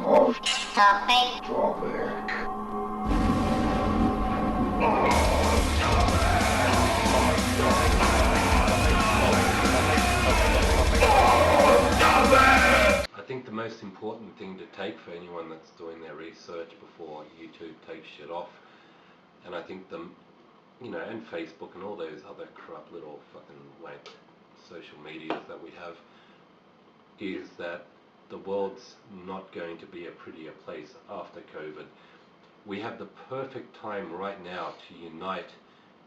Holst. Topic. I think the most important thing to take for anyone that's doing their research before YouTube takes shit off, and I think and Facebook and all those other corrupt little fucking wank social medias that we have, is that the world's not going to be a prettier place after COVID. We have the perfect time right now to unite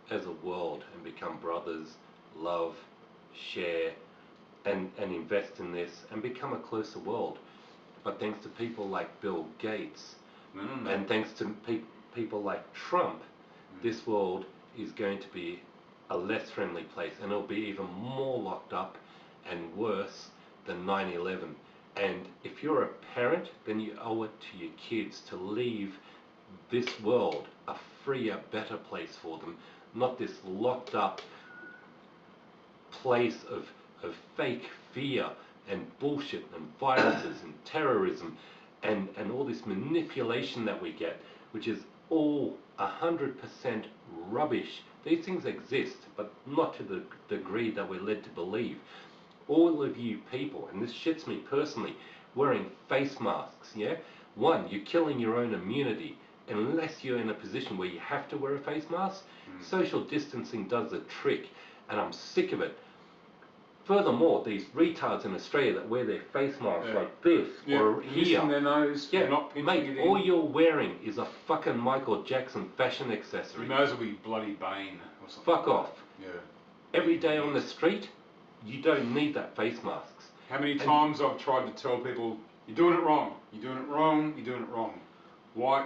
as a world and become brothers, love, share, and invest in this and become a closer world. But thanks to people like Bill Gates and thanks to people like Trump, this world is going to be a less friendly place, and it'll be even more locked up and worse than 9/11. And if you're a parent, then you owe it to your kids to leave this world a freer, better place for them, not this locked up place of fake fear and bullshit and viruses and terrorism and all this manipulation that we get, which is all 100% rubbish. These things exist, but not to the degree that we're led to believe. All of you people, and this shits me personally, wearing face masks, yeah? One, you're killing your own immunity. Unless you're in a position where you have to wear a face mask, social distancing does the trick, and I'm sick of it. Furthermore, these retards in Australia that wear their face masks like this or here, their nose, not pinching mate, it in. all you're wearing is a fucking Michael Jackson fashion accessory. Your nose will be bloody Bane or something. Fuck off. Yeah. Every day on the street, you don't need that face masks. How many times I've tried to tell people, you're doing it wrong, you're doing it wrong, you're doing it wrong. Why?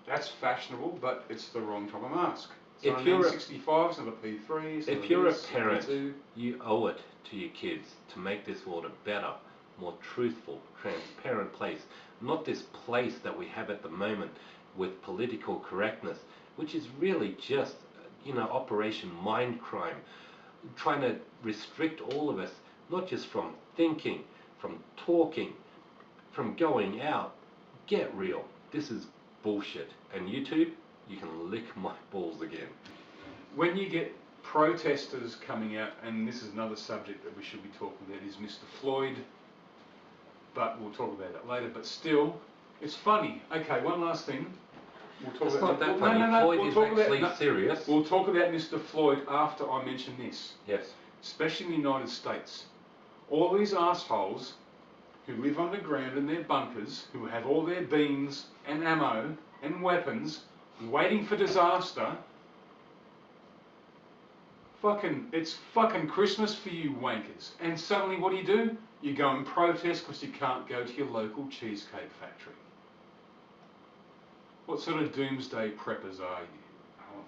That's fashionable, but it's the wrong type of mask. It's If you're a N65, it's not a P3, it's If you're a parent, you owe it to your kids to make this world a better, more truthful, transparent place. Not this place that we have at the moment with political correctness, which is really just, Operation Mindcrime, trying to restrict all of us, not just from thinking, from talking, from going out. Get real. This is bullshit. And YouTube, you can lick my balls again. When you get protesters coming out, and this is another subject that we should be talking about, is Mr. Floyd, but we'll talk about that later. But still, it's funny. Okay, one last thing. We'll talk It's about not that funny. Floyd is actually serious. We'll talk about Mr. Floyd after I mention this. Yes. Especially in the United States. All these assholes who live underground in their bunkers, who have all their beans and ammo and weapons, waiting for disaster. It's fucking Christmas for you wankers. And suddenly what do? You go and protest because you can't go to your local cheesecake factory. What sort of doomsday preppers are you?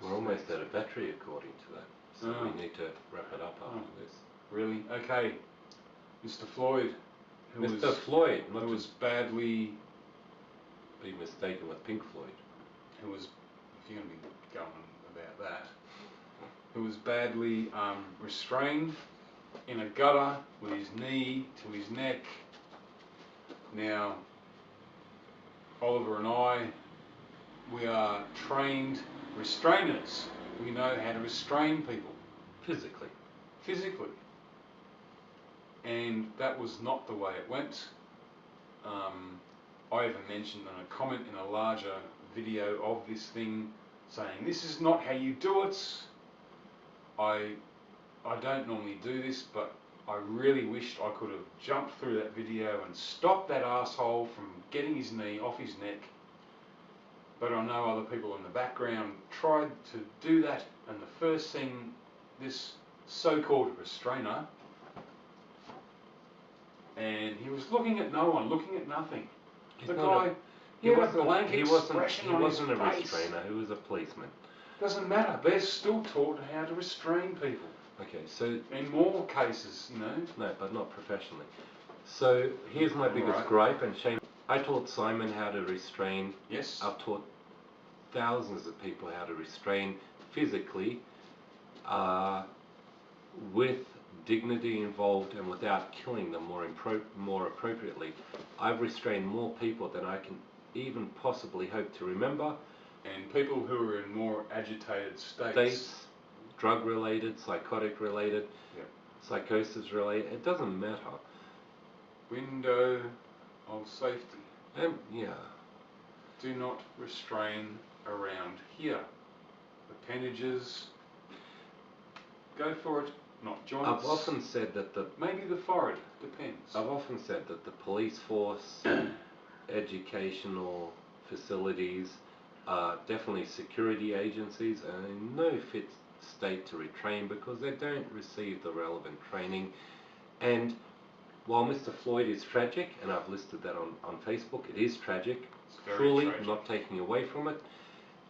We're almost out of battery according to that. So we need to wrap it up after this. Really? Okay. Mr. Floyd. Mr. Floyd, not who was badly... be mistaken with Pink Floyd. Who was, if you're going to be going about that, who was badly restrained in a gutter with his knee to his neck. Now, Oliver and I, we are trained restrainers. We know how to restrain people. Physically. And that was not the way it went. I even mentioned in a comment in a larger video of this thing saying, this is not how you do it. I don't normally do this, but I really wished I could have jumped through that video and stopped that asshole from getting his knee off his neck. But I know other people in the background tried to do that, and the first thing this so-called restrainer, and he was looking at no one, looking at nothing. The guy, he had a blank expression on his face. He wasn't a restrainer, he was a policeman. Doesn't matter, they're still taught how to restrain people. Okay, so... in more cases, No, but not professionally. So here's my biggest gripe and shame. I taught Simon how to restrain. Yes. I've taught thousands of people how to restrain physically with dignity involved and without killing them more appropriately. I've restrained more people than I can even possibly hope to remember. And people who are in more agitated States, drug-related, psychotic-related, psychosis-related, it doesn't matter. Window of safety. Yeah. Do not restrain around here. Appendages, go for it, not joints. I've often said that maybe the forehead, depends. I've often said that the police force, educational facilities are definitely security agencies and in no fit state to retrain because they don't receive the relevant training. And while Mr. Floyd is tragic, and I've listed that on Facebook, it is tragic, truly tragic. Not taking away from it,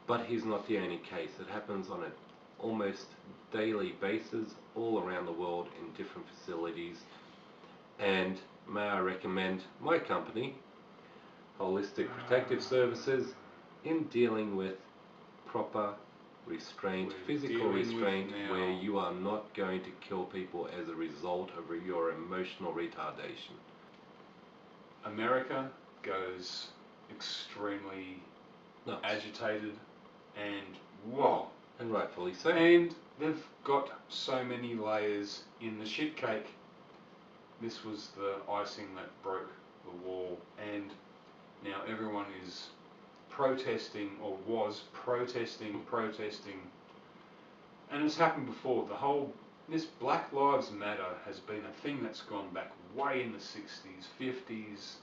but he's not the only case. It happens on an almost daily basis all around the world in different facilities. And may I recommend my company, Holistic Protective Services, in dealing with proper restraint, physical restraint, where you are not going to kill people as a result of your emotional retardation. America goes extremely agitated and whoa. And rightfully so. And they've got so many layers in the shit cake. This was the icing that broke the wall, and now everyone is protesting, or was protesting, and it's happened before. This Black Lives Matter has been a thing that's gone back way in the 60s, 50s.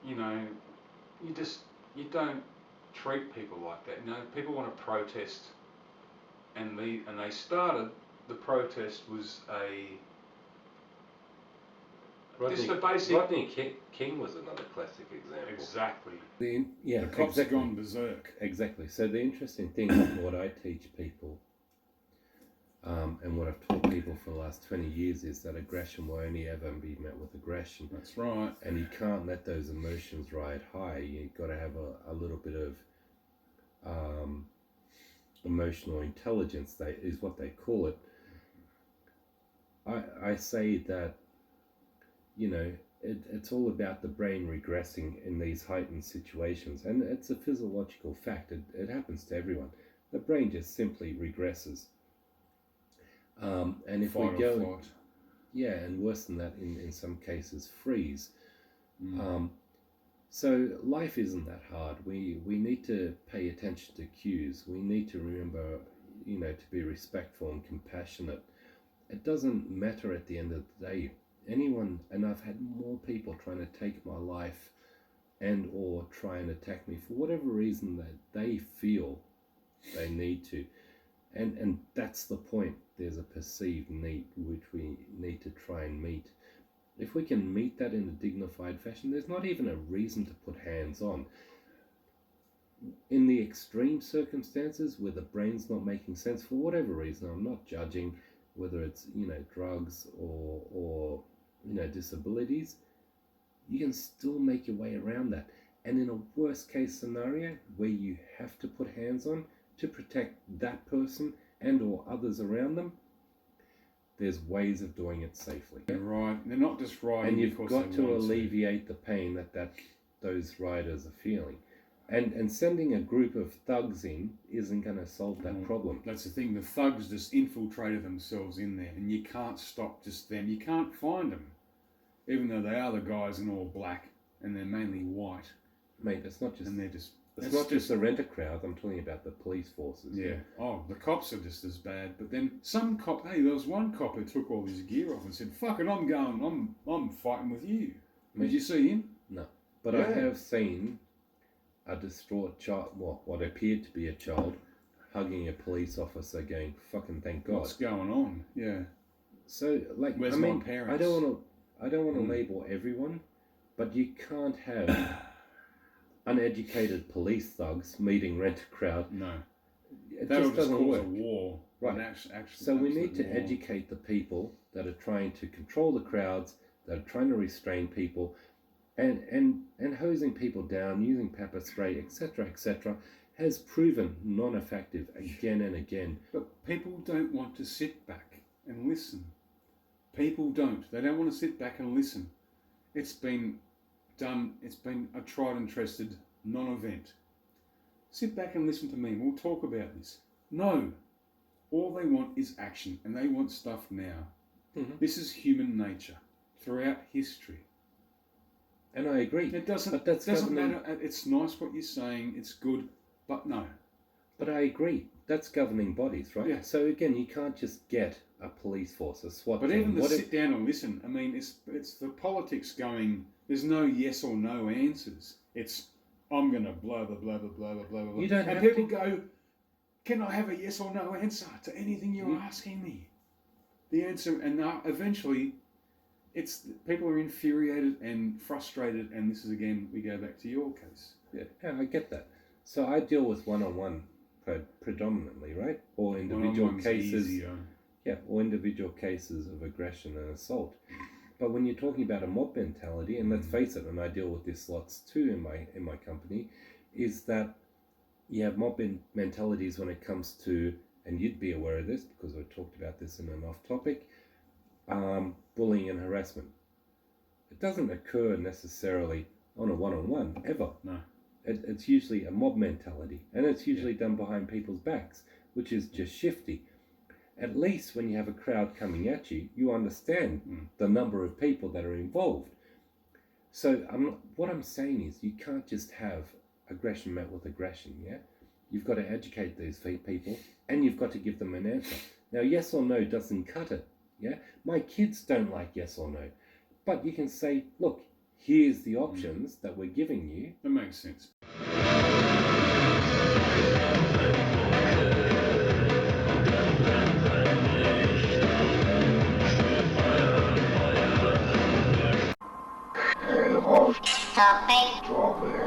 You know, you don't treat people like that. You know, people want to protest, and they started. The protest was Rodney King was another classic example. Exactly. The cops have gone berserk. Exactly. So the interesting thing, what I teach people, and what I've taught people for the last 20 years, is that aggression will only ever be met with aggression. That's right. And you can't let those emotions ride high. You've got to have a little bit of emotional intelligence, is what they call it. I say that, you know, it's all about the brain regressing in these heightened situations, and it's a physiological fact. It happens to everyone. The brain just simply regresses. And if we go, and worse than that, in some cases, freeze. So life isn't that hard. We need to pay attention to cues. We need to remember, you know, to be respectful and compassionate. It doesn't matter at the end of the day. Anyone, and I've had more people trying to take my life and or try and attack me for whatever reason that they feel they need to. And that's the point. There's a perceived need which we need to try and meet. If we can meet that in a dignified fashion, there's not even a reason to put hands on. In the extreme circumstances where the brain's not making sense for whatever reason, I'm not judging whether it's, you know, drugs or you know, disabilities, you can still make your way around that. And in a worst case scenario where you have to put hands on to protect that person and or others around them, there's ways of doing it safely. Right. They're not just riding. And you've got to alleviate the pain that those riders are feeling. And sending a group of thugs in isn't going to solve that problem. That's the thing. The thugs just infiltrated themselves in there, and you can't stop just them. You can't find them, even though they are the guys in all black and they're mainly white. Mate, it's not just. And they're just. It's not just the rent-a-crowd. I'm talking about the police forces. Yeah. Oh, the cops are just as bad. But then some cop. Hey, there was one cop who took all his gear off and said, "Fuck it, I'm fighting with you." Did you see him? No, but I have seen a distraught child, what appeared to be a child, hugging a police officer, going, "Fucking thank God." What's going on? Yeah. So, like, where's my parents? I don't want to label everyone, but you can't have uneducated police thugs meeting rent-a-crowd. No, it just doesn't work. A war, right? So we need to educate the people that are trying to control the crowds, that are trying to restrain people. And hosing people down, using pepper spray, etc., has proven non-effective again and again. But people don't want to sit back. and listen. People don't. They don't want to sit back and listen. It's been done. It's been a tried and trusted non-event. Sit back and listen to me. We'll talk about this. No. All they want is action, and they want stuff now. Mm-hmm. This is human nature throughout history. And I agree. It doesn't matter. It's nice what you're saying. It's good, but no. But I agree. That's governing bodies, right? Yeah. So again, you can't just get a police force, a SWAT But team. even to sit down and listen, I mean, it's the politics going. There's no yes or no answers. It's I'm gonna blah blah blah blah blah blah blah. You don't and have people to. go, can I have a yes or no answer to anything you're asking me? The answer, and eventually, it's people are infuriated and frustrated, and this is again we go back to your case. Yeah, I get that. So I deal with one-on-one predominantly, right? Or individual One-on-one's cases. easier. Yeah, or individual cases of aggression and assault. But when you're talking about a mob mentality, and let's face it, and I deal with this lots too in my company, is that you have mob mentalities when it comes to, and you'd be aware of this because we talked about this in an off-topic, bullying and harassment. It doesn't occur necessarily on a one-on-one ever. No. It's usually a mob mentality, and it's usually done behind people's backs, which is just shifty. At least when you have a crowd coming at you, you understand the number of people that are involved. So what I'm saying is you can't just have aggression met with aggression, yeah? You've got to educate these people, and you've got to give them an answer. Now, yes or no doesn't cut it, yeah? My kids don't like yes or no. But you can say, look, here's the options that we're giving you. That makes sense. Topic.